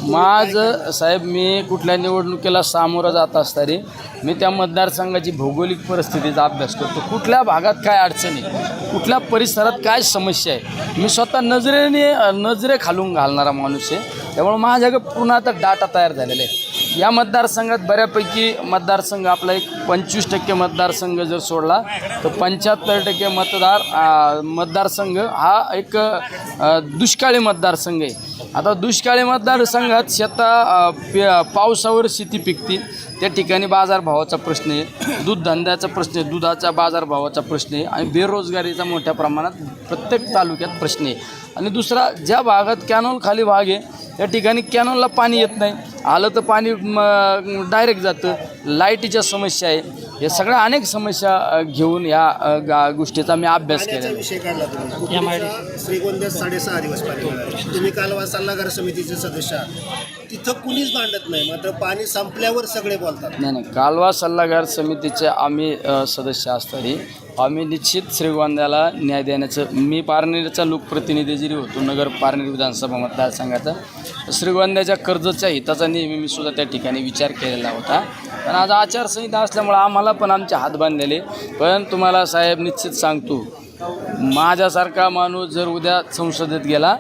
माझं साहेब, मी कुठल्या निवडणुकीला सामोरं जात असताना मी त्या मतदारसंघाची भौगोलिक परिस्थितीचा अभ्यास करतो. कुठल्या भागात काय अडचणी, कुठल्या परिसरात काय समस्या आहे, मी स्वतः नजरे खालून घालणारा माणूस आहे. त्यामुळे माझ्याकडे पुन्हा आता डाटा तयार झालेला आहे. या मतदारसंघात बऱ्यापैकी मतदारसंघ आपला एक 25% मतदारसंघ जर सोडला तर 75% मतदारसंघ हा एक दुष्काळी मतदारसंघ आहे. आता दुष्काळी मतदारसंघात पावसावर शेती पिकते, त्या ठिकाणी बाजारभावाचा प्रश्न आहे, दूध धंद्याचा प्रश्न आहे, दुधाचा बाजारभावाचा प्रश्न आहे आणि बेरोजगारीचा मोठ्या प्रमाणात प्रत्येक तालुक्यात प्रश्न आहे. आणि दुसरा, ज्या भागात कॅनॉल खाली भाग आहे त्या ठिकाणी कॅनॉलला पाणी येत नाही, आलं तर पाणी डायरेक्ट जातं, लाईटीच्या समस्या आहे. हे सगळ्या अनेक समस्या घेऊन या गोष्टीचा मी अभ्यास केला. विषय काढला तुम्ही श्रीगोंद्यात 6.5 दिवस पाणी मिळालं. तुम्ही कालवा सल्लागार समितीचे सदस्य आहात, तिथं कुणीच भांडत नाही, मात्र पाणी संपल्यावर सगळे बोलतात. नाही, कालवा सल्लागार समितीचे आम्ही सदस्य असताना आम्ही निश्चित श्रीगोंद्याला न्याय देण्याचं, मी पारनेरचा लोकप्रतिनिधी जरी होतो, नगर पारनेर विधानसभा मतदारसंघाचा, श्रीगोंद्याच्या कर्जच्या हिताचा नेहमी मी सुद्धा त्या ठिकाणी विचार केलेला होता. पण आज आचारसंहिता असल्यामुळं आम्हाला पण आमचे हात बांधलेले. पण तुम्हाला साहेब निश्चित सांगतो, माझ्यासारखा माणूस जर उद्या संसदेत गेला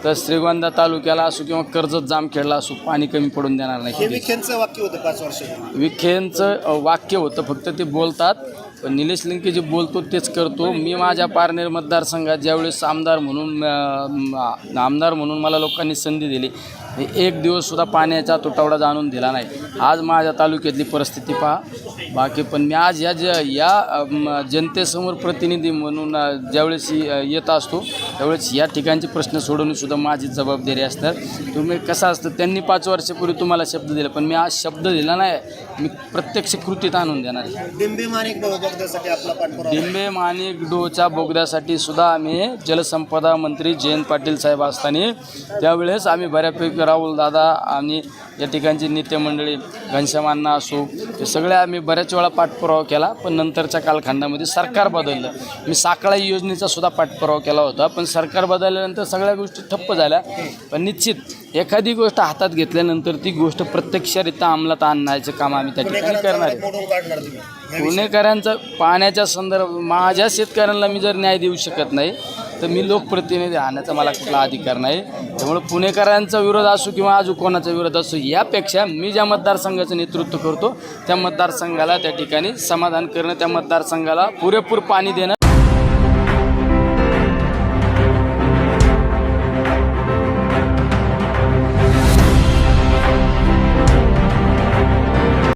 तर श्रीगोंदा तालुक्याला असो किंवा कर्जत जामखेडला असो पाणी कमी पडून देणार नाही. विखेंचं वाक्य होतं 5 वर्ष. विखेंचं वाक्य होतं, फक्त ते बोलतात. पण निलेश लंके जे बोलतो तेच करतो. मी माझ्या पारनेर मतदारसंघात ज्यावेळेस आमदार म्हणून मला लोकांनी संधी दिली, एक दिवससुद्धा पाण्याचा तुटवडा जाणून दिला नाही. आज माझ्या तालुक्यातली परिस्थिती पहा. बाकी पण मी आज या जनतेसमोर प्रतिनिधी म्हणून ज्यावेळेस येत असतो त्यावेळेस या ठिकाणचे प्रश्न सोडवणेसुद्धा माझी जबाबदारी असतात. तुम्ही कसं असतं, त्यांनी 5 वर्षापूर्वी तुम्हाला शब्द दिला, पण मी आज शब्द दिला नाही, मी प्रत्यक्ष कृतीत आणून देणार. डिंबे माणिक बोगद्यासाठी आपला पाठपुरावा. डिंबे माणिक डोच्या बोगद्यासाठी सुद्धा आम्ही जलसंपदा मंत्री जयंत पाटील साहेब असताना त्यावेळेस आम्ही बऱ्यापैकी राहुल दादा आणि या ठिकाणची नेते मंडळी घनश्यामांना असो, हे सगळे आम्ही बऱ्याच वेळा पाठपुरावा केला. पण नंतरच्या कालखंडामध्ये सरकार बदललं. मी साखळा योजनेचा सुद्धा पाठपुरावा केला होता, पण सरकार बदलल्यानंतर सगळ्या गोष्टी ठप्प झाल्या. पण निश्चित एखादी गोष्ट हातात घेतल्यानंतर ती गोष्ट प्रत्यक्षरित्या अंमलात आणण्याचं काम आम्ही त्या ठिकाणी करणार आहे. पुणेकरांचं पाण्याच्या संदर्भात माझ्या शेतकऱ्यांना मी जर न्याय देऊ शकत नाही तर मी लोकप्रतिनिधी आणण्याचा मला कुठला अधिकार नाही. त्यामुळे पुणेकरांचा विरोध असो किंवा अजून कोणाचा विरोध असो, यापेक्षा मी ज्या मतदारसंघाचं नेतृत्व करतो त्या मतदारसंघाला त्या ठिकाणी समाधान करणं, त्या मतदारसंघाला पुरेपूर पाणी देणं